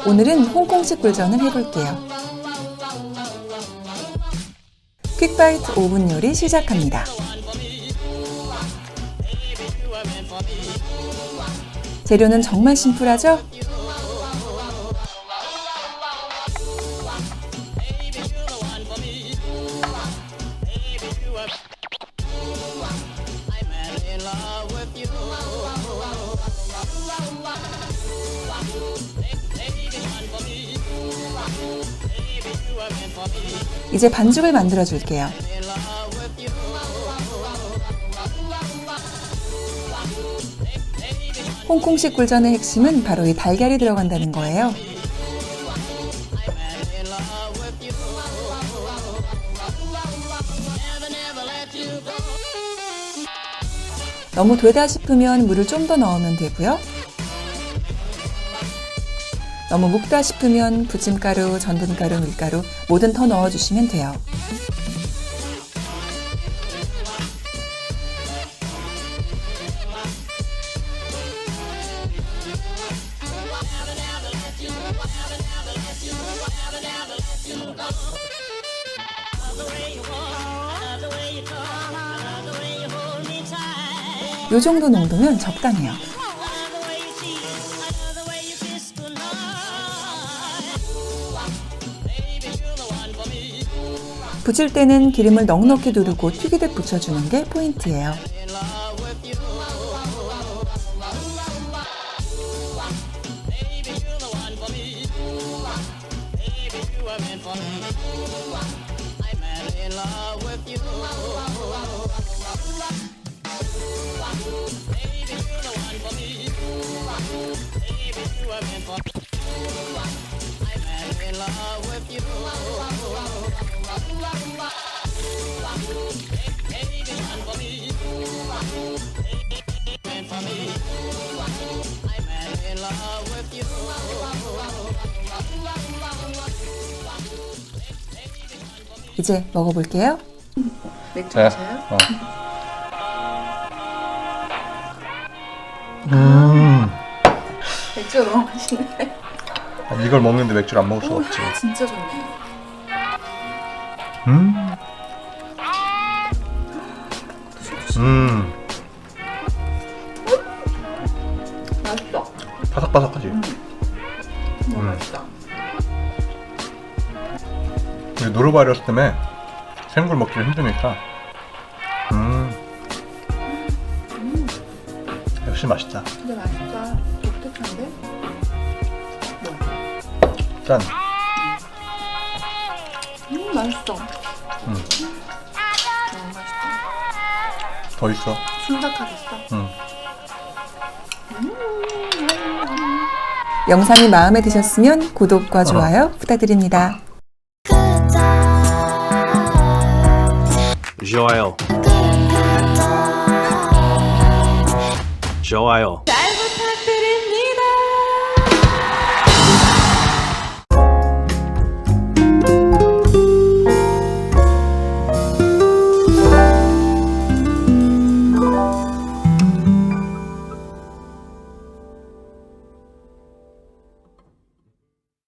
오늘은 홍콩식 굴전을 해볼게요. 퀵바이트 오븐 요리 시작합니다. 재료는 정말 심플하죠? 이제 반죽을 만들어 줄게요. 홍콩식 굴전의 핵심은 바로 이 달걀이 들어간다는 거예요. 너무 되다 싶으면 물을 좀 더 넣으면 되고요. 너무 묵다 싶으면 부침가루, 전분가루, 밀가루 뭐든 더 넣어주시면 돼요. 이 정도 농도면 적당해요. 부칠 때는 기름을 넉넉히 두르고 튀기듯 붙여주는 게 포인트예요. 이제 먹어볼게요. 맥주 마셔요? 맥주가 너무 맛있네. 이걸 먹는데 맥주를 안 먹을 수가 없지. 진짜 좋네. 맛있어. 바삭바삭하지? 너무 맛있다. 노르바이러스 때문에 생굴 먹기가 힘드니까 역시 맛있다. 근데 맛있다. 독특한데? 짠. 맛있어. 너무 맛있다. 더 있어. 순삭하겠어. 영상이 마음에 드셨으면 구독과 좋아요 부탁드립니다. 좋아요. 좋아요.